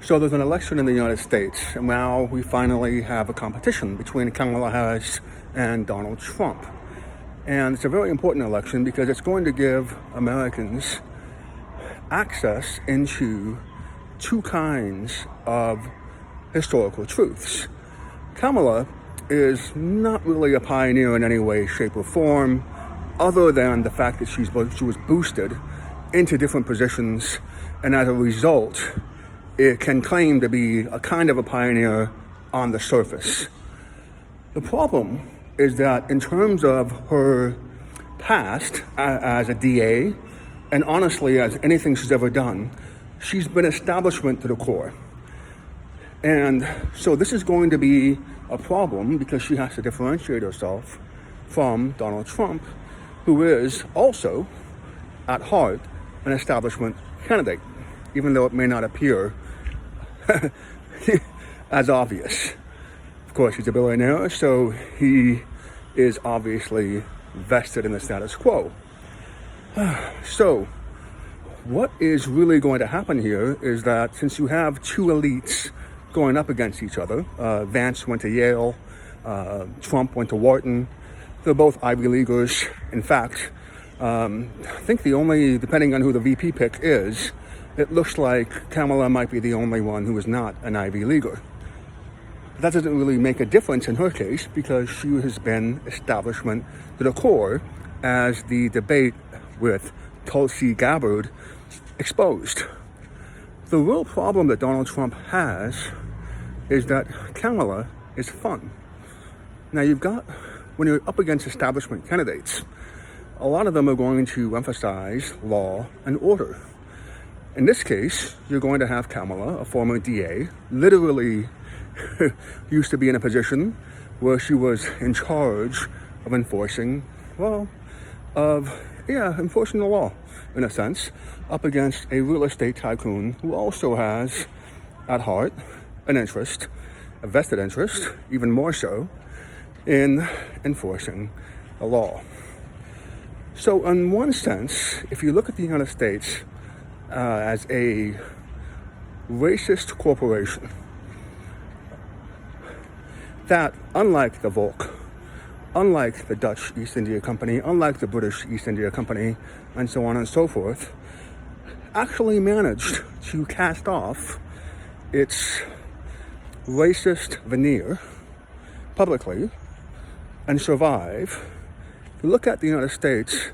So there's an election in the United States, and now we finally have a competition between Kamala Harris and Donald Trump. And it's a very important election because it's going to give Americans access into two kinds of historical truths. Kamala is not really a pioneer in any way, shape, or form, other than the fact that she was boosted into different positions, and as a result, it can claim to be a kind of a pioneer on the surface. The problem is that in terms of her past as a DA, and honestly as anything she's ever done, she's been establishment to the core. And so this is going to be a problem because she has to differentiate herself from Donald Trump, who is also, at heart, an establishment candidate, even though it may not appear as obvious. Of course, he's a billionaire, so he is obviously vested in the status quo. So, what is really going to happen here is that since you have two elites going up against each other, Vance went to Yale, Trump went to Wharton, they're both Ivy Leaguers. In fact, I think depending on who the VP pick is, it looks like Kamala might be the only one who is not an Ivy Leaguer. That doesn't really make a difference in her case because she has been establishment to the core, as the debate with Tulsi Gabbard exposed. The real problem that Donald Trump has is that Kamala is fun. Now when you're up against establishment candidates, a lot of them are going to emphasize law and order. In this case, you're going to have Kamala, a former DA, literally used to be in a position where she was in charge of enforcing the law, in a sense, up against a real estate tycoon who also has, at heart, an interest, a vested interest, even more so, in enforcing the law. So in one sense, if you look at the United States as a racist corporation, that, unlike the Volk, unlike the Dutch East India Company, unlike the British East India Company, and so on and so forth, actually managed to cast off its racist veneer publicly and survive. If you look at the United States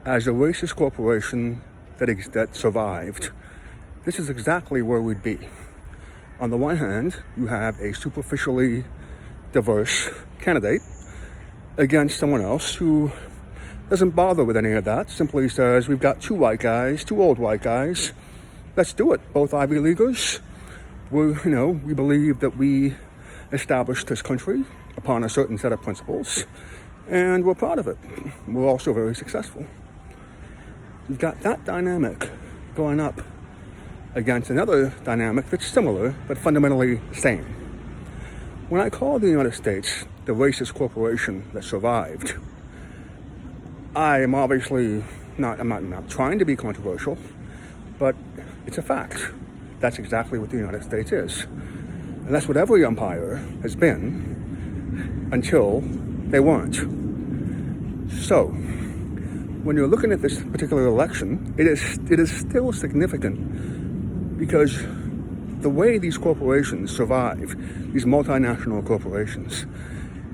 as a racist corporation that survived, this is exactly where we'd be. On the one hand, you have a superficially diverse candidate against someone else who doesn't bother with any of that, simply says, we've got two old white guys, let's do it, both Ivy Leaguers. We believe that we established this country upon a certain set of principles, and we're proud of it. We're also very successful. You've got that dynamic going up against another dynamic that's similar, but fundamentally the same. When I call the United States the racist corporation that survived, I'm not trying to be controversial, but it's a fact. That's exactly what the United States is. And that's what every empire has been until they weren't. So, when you're looking at this particular election, it is still significant because the way these corporations survive, these multinational corporations,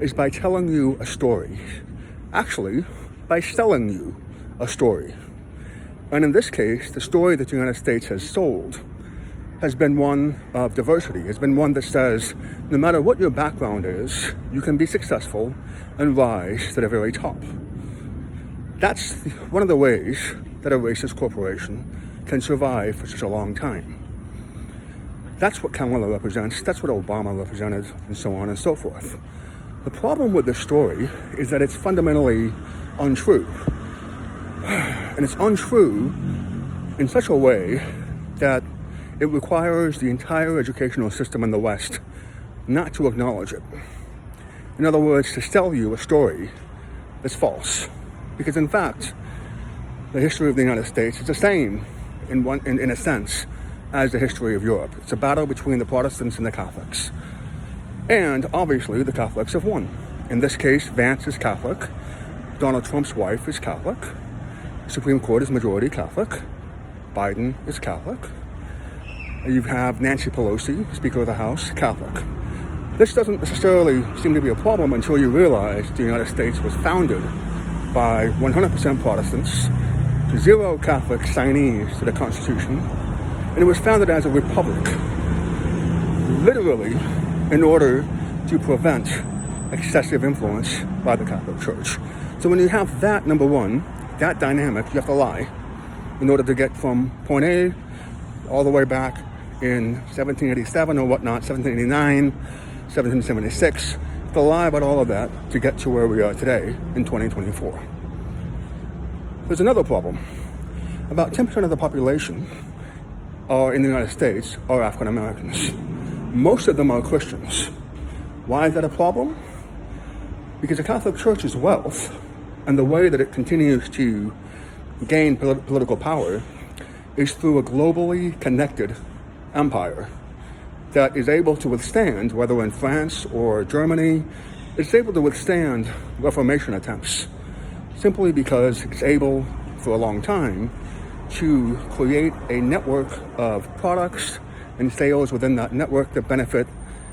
is by telling you a story. Actually, by selling you a story. And in this case, the story that the United States has sold has been one of diversity, has been one that says, no matter what your background is, you can be successful and rise to the very top. That's one of the ways that a racist corporation can survive for such a long time. That's what Kamala represents, that's what Obama represented, and so on and so forth. The problem with this story is that it's fundamentally untrue. And it's untrue in such a way that it requires the entire educational system in the West not to acknowledge it. In other words, to sell you a story that's false. Because in fact, the history of the United States is the same in a sense as the history of Europe. It's a battle between the Protestants and the Catholics. And obviously the Catholics have won. In this case, Vance is Catholic. Donald Trump's wife is Catholic. Supreme Court is majority Catholic. Biden is Catholic. You have Nancy Pelosi, Speaker of the House, Catholic. This doesn't necessarily seem to be a problem until you realize the United States was founded by 100% Protestants, 0 Catholic signees to the Constitution, and it was founded as a republic, literally in order to prevent excessive influence by the Catholic Church. So when you have that, number one, that dynamic, you have to lie in order to get from point A all the way back in 1787 or whatnot, 1789, 1776, to lie about all of that to get to where we are today in 2024. There's another problem. About 10% of the population in the United States are African Americans. Most of them are Christians. Why is that a problem? Because the Catholic Church's wealth and the way that it continues to gain political power is through a globally connected empire that is able to withstand, whether in France or Germany, it's able to withstand Reformation attempts simply because it's able, for a long time, to create a network of products and sales within that network that benefit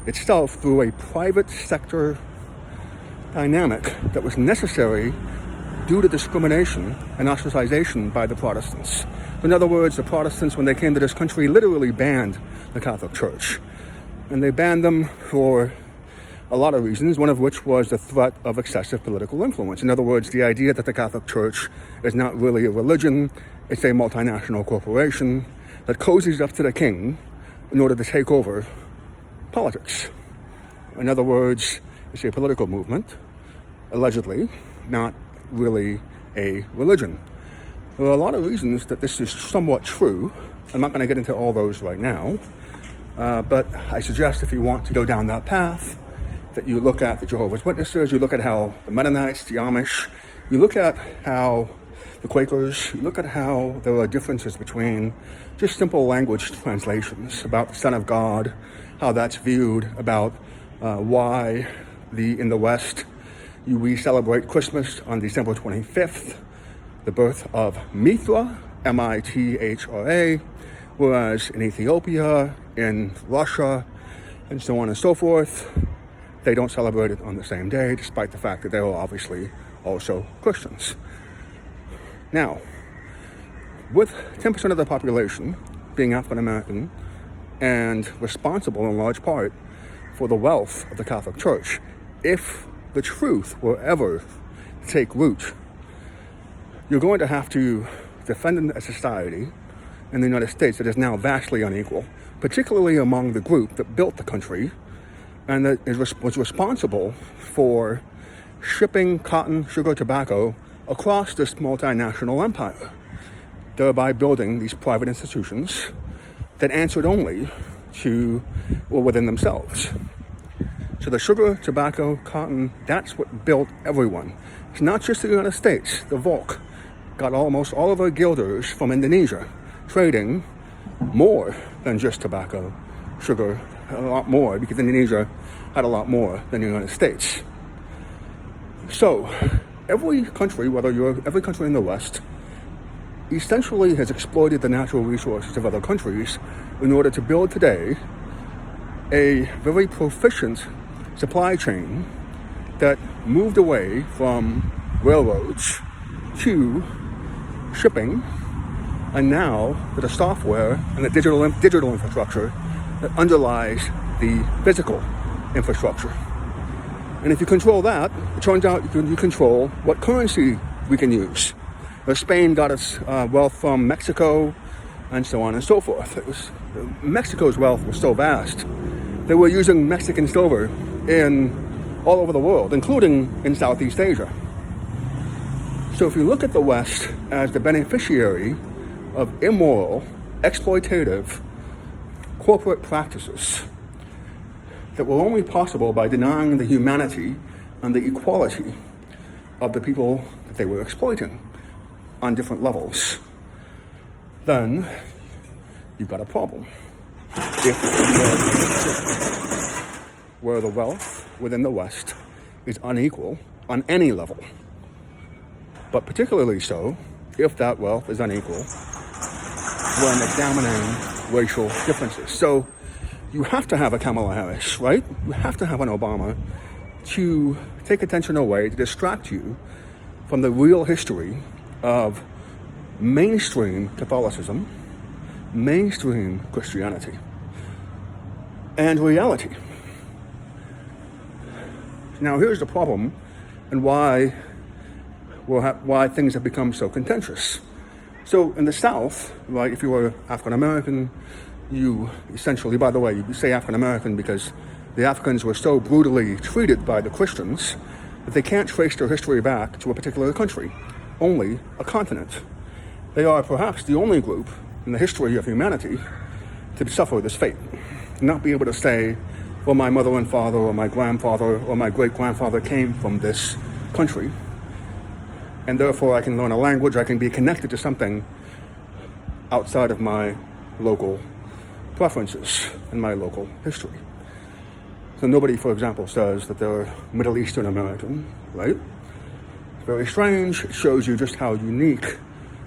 itself through a private sector dynamic that was necessary due to discrimination and ostracization by the Protestants. In other words, the Protestants, when they came to this country, literally banned the Catholic Church. And they banned them for a lot of reasons, one of which was the threat of excessive political influence. In other words, the idea that the Catholic Church is not really a religion, it's a multinational corporation that cozies up to the king in order to take over politics. In other words, it's a political movement, allegedly, not really a religion. There are a lot of reasons that this is somewhat true. I'm not going to get into all those right now. But I suggest if you want to go down that path, that you look at the Jehovah's Witnesses, you look at how the Mennonites, the Amish, you look at how the Quakers, you look at how there are differences between just simple language translations about the Son of God, how that's viewed, about why in the West we celebrate Christmas on December 25th, the birth of Mithra, Mithra, whereas in Ethiopia, in Russia, and so on and so forth, they don't celebrate it on the same day, despite the fact that they are obviously also Christians. Now, with 10% of the population being African American and responsible in large part for the wealth of the Catholic Church, if the truth were ever to take root, you're going to have to defend a society in the United States that is now vastly unequal, particularly among the group that built the country and that was responsible for shipping cotton, sugar, tobacco across this multinational empire, thereby building these private institutions that answered only to or within themselves. So the sugar, tobacco, cotton, that's what built everyone. It's not just the United States. The Volk got almost all of our guilders from Indonesia, trading more than just tobacco, sugar, a lot more, because Indonesia had a lot more than the United States. So every country, every country in the West, essentially has exploited the natural resources of other countries in order to build today a very proficient supply chain that moved away from railroads to shipping, and now to the software and the digital infrastructure that underlies the physical infrastructure. And if you control that, it turns out you control what currency we can use. Spain got its wealth from Mexico, and so on and so forth. Mexico's wealth was so vast. They were using Mexican silver all over the world, including in Southeast Asia. So if you look at the West as the beneficiary of immoral, exploitative, corporate practices that were only possible by denying the humanity and the equality of the people that they were exploiting on different levels, then you've got a problem. If you are where the wealth within the West is unequal on any level, but particularly so if that wealth is unequal when examining racial differences. So you have to have a Kamala Harris, right? You have to have an Obama to take attention away, to distract you from the real history of mainstream Catholicism, mainstream Christianity, and reality. Now, here's the problem and why things have become so contentious. So in the South, right, if you were African American, you essentially, by the way, you say African American because the Africans were so brutally treated by the Christians that they can't trace their history back to a particular country, only a continent. They are perhaps the only group in the history of humanity to suffer this fate, not be able to say, well, my mother and father or my grandfather or my great-grandfather came from this country, and therefore I can learn a language, I can be connected to something outside of my local preferences and my local history. So nobody, for example, says that they're Middle Eastern American, right? It's very strange. It shows you just how unique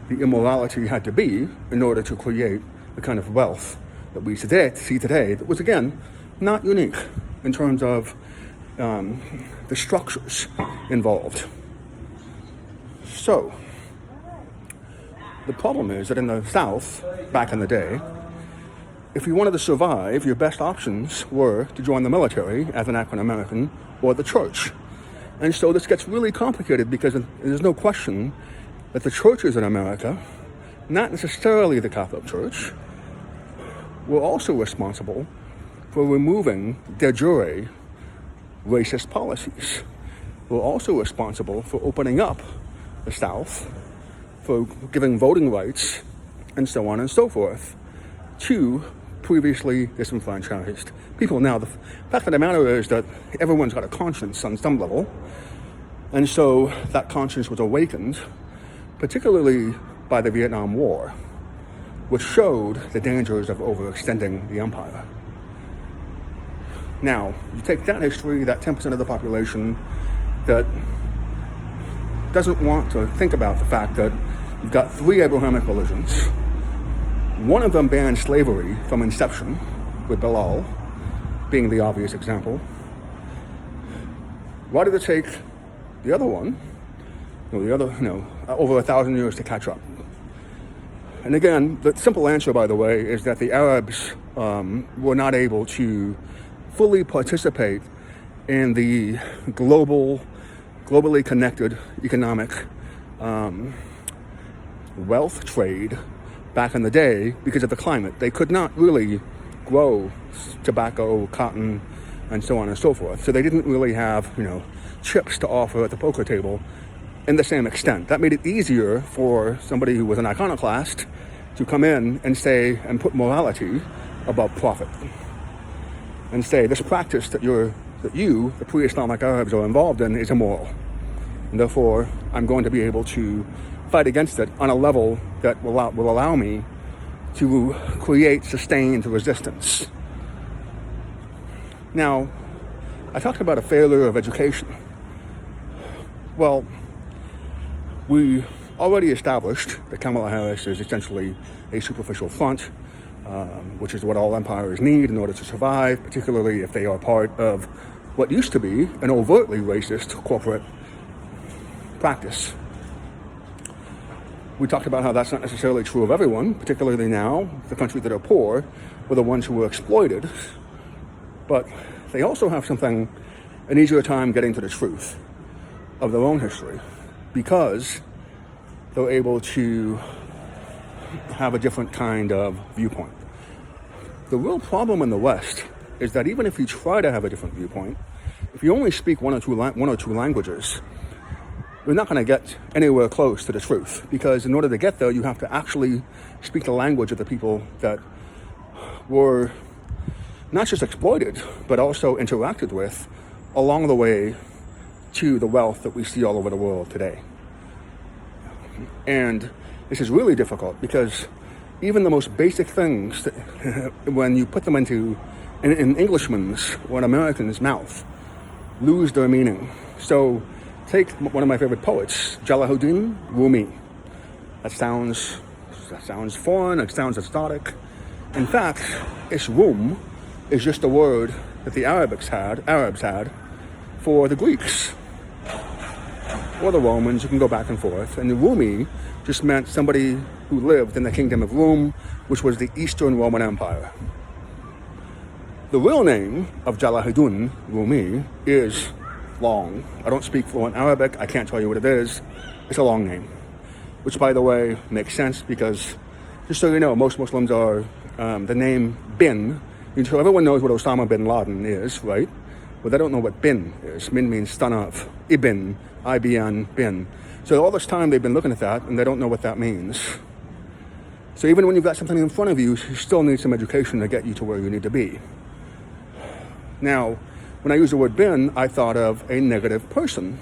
the immorality had to be in order to create the kind of wealth that we see today that was, again, not unique in terms of the structures involved. So, the problem is that in the South, back in the day, if you wanted to survive, your best options were to join the military as an African American or the church. And so this gets really complicated because there's no question that the churches in America, not necessarily the Catholic Church, were also responsible for removing de jure racist policies. Were also responsible for opening up the South, for giving voting rights, and so on and so forth, to previously disenfranchised people. Now, the fact of the matter is that everyone's got a conscience on some level, and so that conscience was awakened, particularly by the Vietnam War, which showed the dangers of overextending the empire. Now, you take that history, that 10% of the population that doesn't want to think about the fact that you've got 3 Abrahamic religions. One of them banned slavery from inception, with Bilal being the obvious example. Why did it take the other one, over 1,000 years to catch up? And again, the simple answer, by the way, is that the Arabs were not able to fully participate in the globally connected economic wealth trade back in the day because of the climate. They could not really grow tobacco, cotton, and so on and so forth. So they didn't really have, chips to offer at the poker table in the same extent. That made it easier for somebody who was an iconoclast to come in and say, and put morality above profit. And say, this practice that you, the pre-Islamic Arabs, are involved in is immoral. And therefore, I'm going to be able to fight against it on a level that will allow me to create sustained resistance. Now, I talked about a failure of education. Well, we already established that Kamala Harris is essentially a superficial front, which is what all empires need in order to survive, particularly if they are part of what used to be an overtly racist corporate practice. We talked about how that's not necessarily true of everyone, particularly now, the countries that are poor were the ones who were exploited, but they also have an easier time getting to the truth of their own history because they're able to have a different kind of viewpoint. The real problem in the West is that even if you try to have a different viewpoint, if you only speak one or two languages, you're not going to get anywhere close to the truth, because in order to get there, you have to actually speak the language of the people that were not just exploited, but also interacted with along the way to the wealth that we see all over the world today. And this is really difficult because even the most basic things, when you put them into an Englishman's or an American's mouth, lose their meaning. So take one of my favorite poets, Jalaluddin Rumi. That sounds foreign, it sounds exotic. In fact, Rum is just a word that the Arabs had for the Greeks or the Romans. You can go back and forth. And the Rumi just meant somebody who lived in the kingdom of Rum, which was the Eastern Roman Empire. The real name of Jalaluddin Rumi is long. I don't speak fluent Arabic. I can't tell you what it is. It's a long name, which, by the way, makes sense because, just so you know, most Muslims are the name bin. So everyone knows what Osama bin Laden is, right? But they don't know what bin is. Bin means son of. Ibn, I-B-N, bin. So all this time they've been looking at that and they don't know what that means. So even when you've got something in front of you, you still need some education to get you to where you need to be. Now, when I use the word bin, I thought of a negative person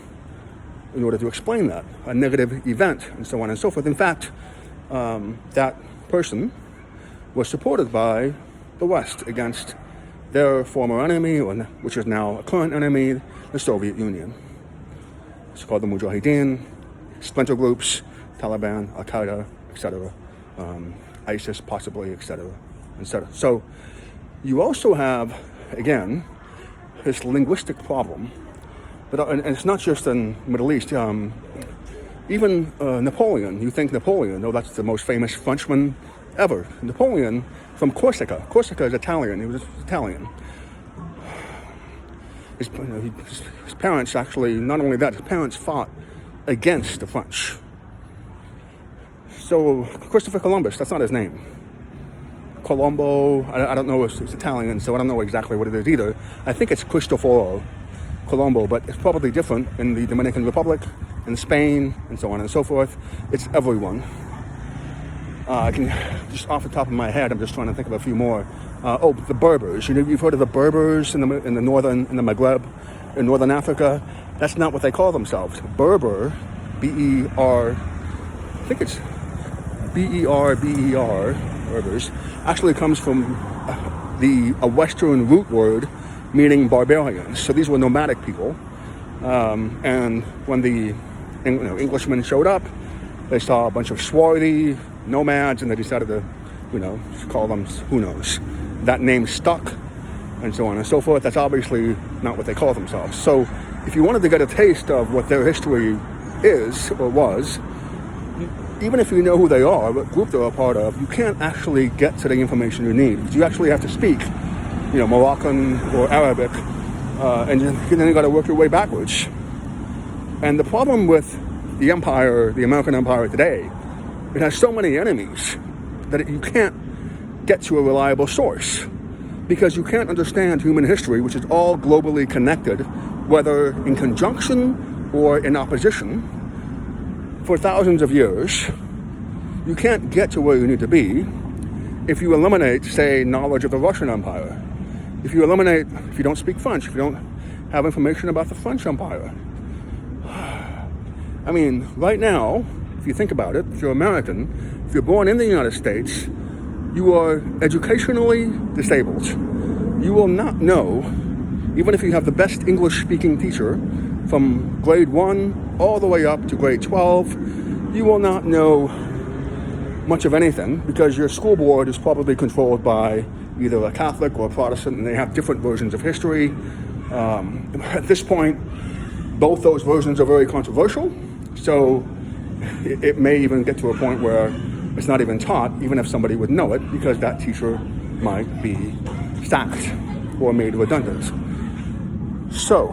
in order to explain that, a negative event, and so on and so forth. In fact, that person was supported by the West against their former enemy, which is now a current enemy, the Soviet Union. It's called the Mujahideen, splinter groups, Taliban, Al-Qaeda, etc., ISIS possibly, etc., etc. So you also have, again, this linguistic problem. And it's not just in the Middle East. Even Napoleon, you think Napoleon, that's the most famous Frenchman ever. Napoleon from Corsica. Corsica is Italian. He was Italian. His parents actually, not only that, his parents fought against the French. So Christopher Columbus, that's not his name. Colombo, I don't know if it's Italian, so I don't know exactly what it is either. I think it's Cristoforo Colombo, but it's probably different in the Dominican Republic, in Spain, and so on and so forth. It's everyone. I can, just off the top of my head, I'm just trying to think of a few more. The Berbers. You've heard of the Berbers in the Maghreb, in northern Africa. That's not what they call themselves. Berber, B-E-R, I think it's B-E-R-B-E-R, Berbers, actually comes from a Western root word meaning barbarians. So these were nomadic people. And when the Englishmen showed up, they saw a bunch of swarthy nomads and they decided to, call them, who knows. That name stuck and so on and so forth. That's obviously not what they call themselves. So if you wanted to get a taste of what their history is or was, even if you know who they are, what group they're a part of, you can't actually get to the information you need. You actually have to speak, Moroccan or Arabic, and then you got to work your way backwards. And the problem with the empire, the American empire today, it has so many enemies that you can't get to a reliable source because you can't understand human history, which is all globally connected, whether in conjunction or in opposition, for thousands of years. You can't get to where you need to be if you eliminate, say, knowledge of the Russian Empire. If you don't speak French, if you don't have information about the French Empire. I mean, right now, if you think about it, if you're American, if you're born in the United States, you are educationally disabled. You will not know, even if you have the best English-speaking teacher from grade 1 all the way up to grade 12, you will not know much of anything because your school board is probably controlled by either a Catholic or a Protestant, and they have different versions of history. At this point, both those versions are very controversial, so it may even get to a point where it's not even taught, even if somebody would know it, because that teacher might be sacked or made redundant. So,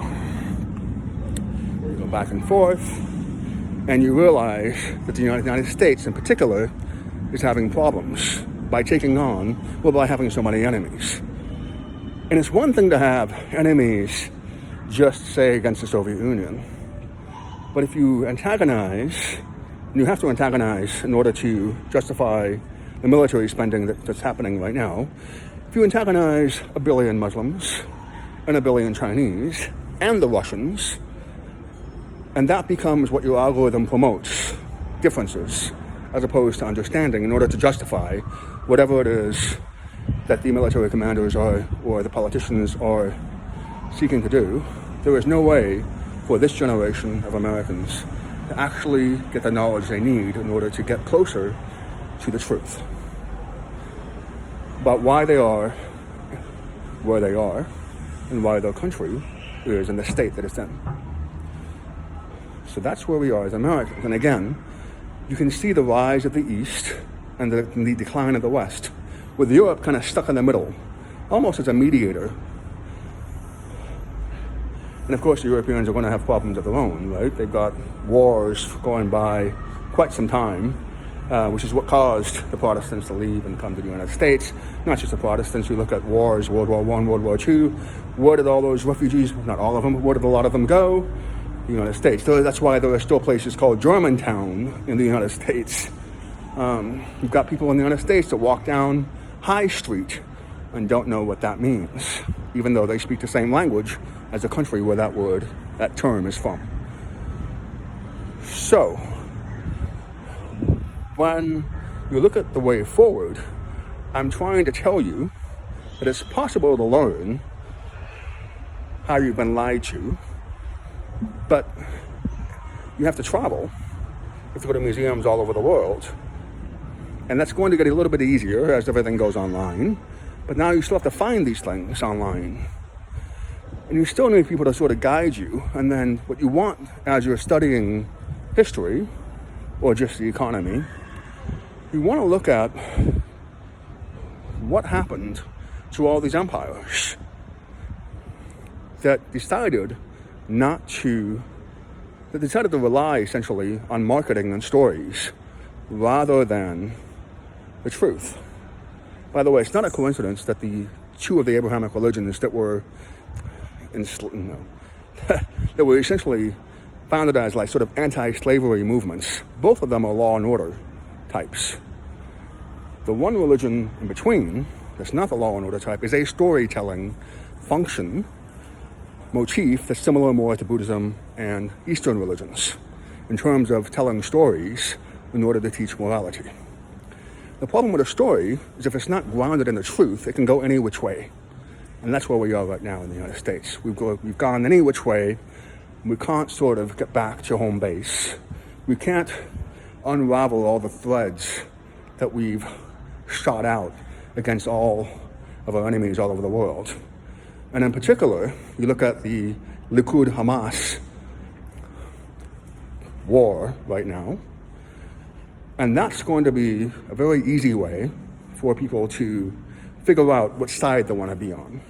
you go back and forth, and you realize that the United States in particular is having problems by having so many enemies. And it's one thing to have enemies just, say, against the Soviet Union. But if you antagonize, and you have to antagonize in order to justify the military spending that's happening right now, if you antagonize 1 billion Muslims and 1 billion Chinese and the Russians, and that becomes what your algorithm promotes, differences, as opposed to understanding in order to justify whatever it is that the military commanders or the politicians are seeking to do. There is no way for this generation of Americans to actually get the knowledge they need in order to get closer to the truth about why they are where they are and why their country is in the state that it's in. So that's where we are as Americans. And again, you can see the rise of the East and the decline of the West, with Europe kind of stuck in the middle, almost as a mediator. And of course, the Europeans are going to have problems of their own, right? They've got wars going by quite some time, which is what caused the Protestants to leave and come to the United States. Not just the Protestants. You look at wars, World War I, World War II. Where did all those refugees, not all of them, where did a lot of them go? The United States. So that's why there are still places called Germantown in the United States. You've got people in the United States that walk down High Street and don't know what that means, even though they speak the same language as the country where that term is from. So, when you look at the way forward, I'm trying to tell you that it's possible to learn how you've been lied to, but you have to travel. You have to go to museums all over the world. And that's going to get a little bit easier as everything goes online. But now you still have to find these things online. And you still need people to sort of guide you. And then what you want as you're studying history or just the economy, you want to look at what happened to all these empires that decided to rely essentially on marketing and stories rather than the truth. By the way, it's not a coincidence that the two of the Abrahamic religions that were that were essentially founded as like sort of anti-slavery movements, both of them are law and order types. The one religion in between, that's not the law and order type, is a storytelling function, motif that's similar more to Buddhism and Eastern religions in terms of telling stories in order to teach morality. The problem with a story is if it's not grounded in the truth, it can go any which way. And that's where we are right now in the United States. We've gone any which way. We can't sort of get back to home base. We can't unravel all the threads that we've shot out against all of our enemies all over the world. And in particular, you look at the Likud-Hamas war right now, and that's going to be a very easy way for people to figure out which side they want to be on.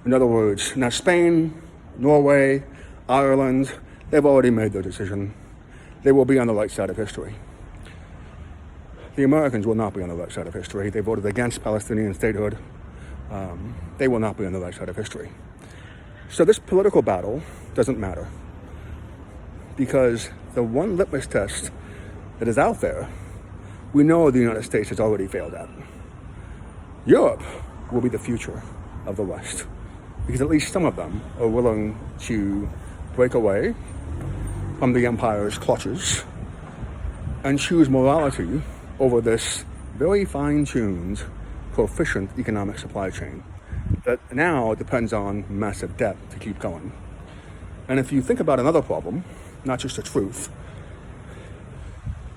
In other words, now Spain, Norway, Ireland, they've already made their decision. They will be on the right side of history. The Americans will not be on the right side of history. They voted against Palestinian statehood. They will not be on the right side of history. So this political battle doesn't matter, because the one litmus test that is out there, we know the United States has already failed at. Europe will be the future of the West, because at least some of them are willing to break away from the empire's clutches and choose morality over this very fine-tuned, proficient economic supply chain that now depends on massive debt to keep going. And if you think about another problem, not just the truth,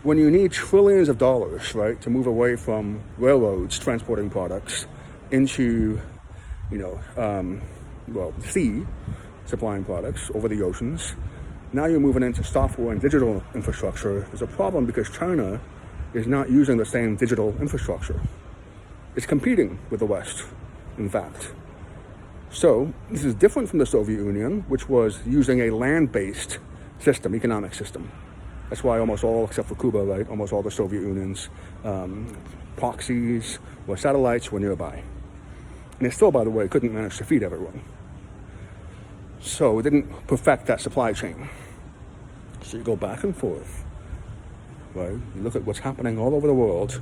when you need trillions of dollars, right, to move away from railroads transporting products into, sea supplying products over the oceans, now you're moving into software and digital infrastructure. There's a problem because China is not using the same digital infrastructure. It's competing with the West, in fact. So this is different from the Soviet Union, which was using a land-based system, economic system. That's why almost all, except for Cuba, right, almost all the Soviet Union's proxies or satellites were nearby. And they still, by the way, couldn't manage to feed everyone. So it didn't perfect that supply chain. So you go back and forth, right? You look at what's happening all over the world.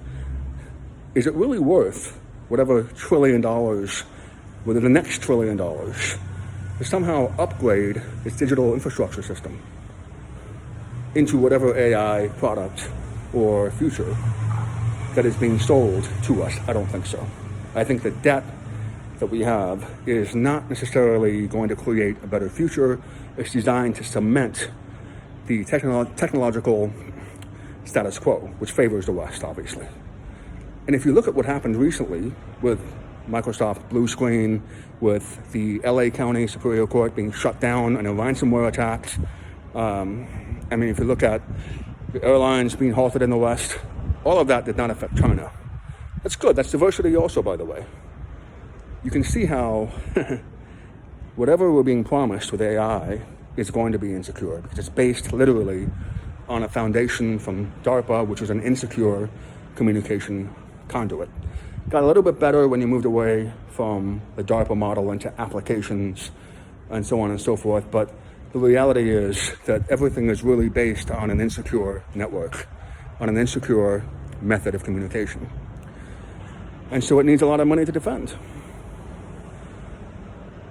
Is it really worth whatever $1 trillion, whether the next $1 trillion, to somehow upgrade its digital infrastructure system into whatever AI product or future that is being sold to us. I don't think so. I think the debt that we have is not necessarily going to create a better future. It's designed to cement the technological status quo, which favors the West, obviously. And if you look at what happened recently with Microsoft blue screen, with the LA County Superior Court being shut down and a ransomware attack, if you look at the airlines being halted in the West, all of that did not affect China. That's good. That's diversity also, by the way. You can see how whatever we're being promised with AI is going to be insecure, because it's based literally on a foundation from DARPA, which was an insecure communication conduit. Got a little bit better when you moved away from the DARPA model into applications and so on and so forth, but the reality is that everything is really based on an insecure network, on an insecure method of communication. And so it needs a lot of money to defend.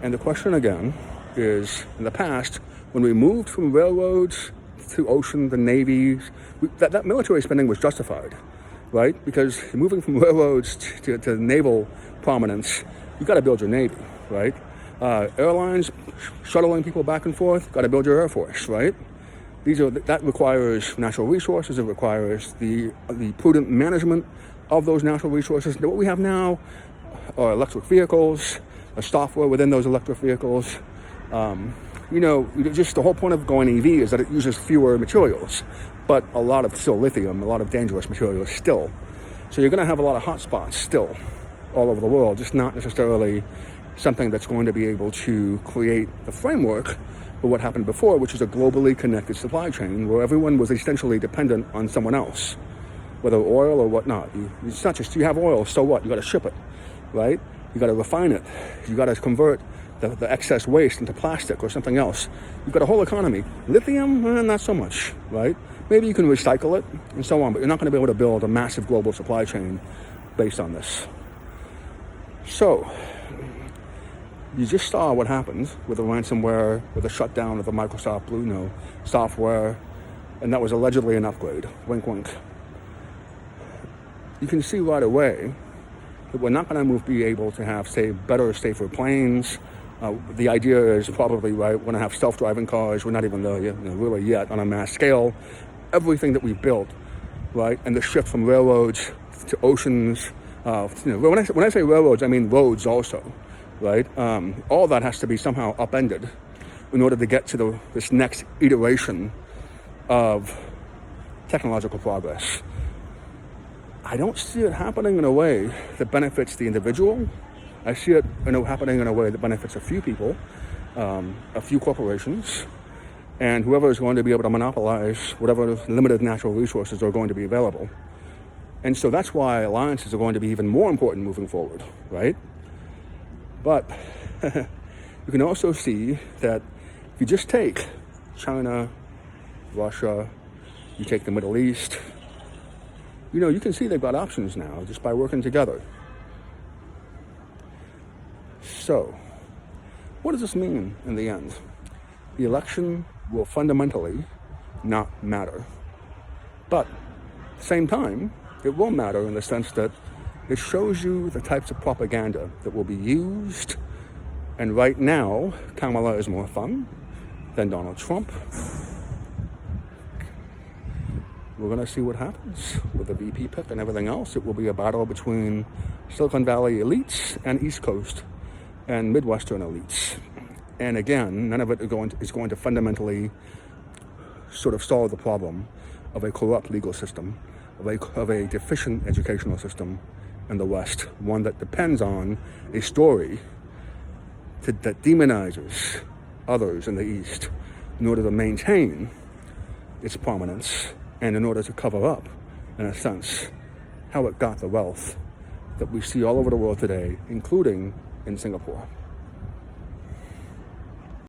And the question again is, in the past, when we moved from railroads to ocean, the navies, that military spending was justified, right? Because moving from railroads to naval prominence, you've got to build your navy, right? Airlines, shuttling people back and forth, got to build your Air Force, right? That requires natural resources. It requires the prudent management of those natural resources. What we have now are electric vehicles, a software within those electric vehicles. Just the whole point of going EV is that it uses fewer materials, but a lot of still lithium, a lot of dangerous materials still. So you're going to have a lot of hotspots still all over the world, just not necessarily something that's going to be able to create the framework for what happened before, which is a globally connected supply chain where everyone was essentially dependent on someone else, whether oil or whatnot. It's not just you have oil, so what? You got to ship it, right? You got to refine it. You got to convert the excess waste into plastic or something else. You've got a whole economy. Lithium, not so much, right? Maybe you can recycle it and so on, but you're not going to be able to build a massive global supply chain based on this. So, you just saw what happened with the ransomware, with the shutdown of the Microsoft Blue software, and that was allegedly an upgrade. Wink, wink. You can see right away that we're not going to be able to have, say, better, safer planes. The idea is probably, right, we're going to have self-driving cars. We're not even there yet, really yet on a mass scale. Everything that we've built, right, and the shift from railroads to oceans. When I say railroads, I mean roads also, right? All that has to be somehow upended in order to get to this next iteration of technological progress. I don't see it happening in a way that benefits the individual. I see it happening in a way that benefits a few people, a few corporations, and whoever is going to be able to monopolize whatever limited natural resources are going to be available. And so that's why alliances are going to be even more important moving forward, right? But you can also see that if you just take China, Russia, you take the Middle East, you can see they've got options now just by working together. So, what does this mean in the end? The election will fundamentally not matter. But at the same time, it will matter in the sense that it shows you the types of propaganda that will be used. And right now, Kamala is more fun than Donald Trump. We're going to see what happens with the VP pick and everything else. It will be a battle between Silicon Valley elites and East Coast and Midwestern elites. And again, none of it is going to fundamentally sort of solve the problem of a corrupt legal system, of a deficient educational system in the West, one that depends on a story that demonizes others in the East in order to maintain its prominence and in order to cover up, in a sense, how it got the wealth that we see all over the world today, including in Singapore.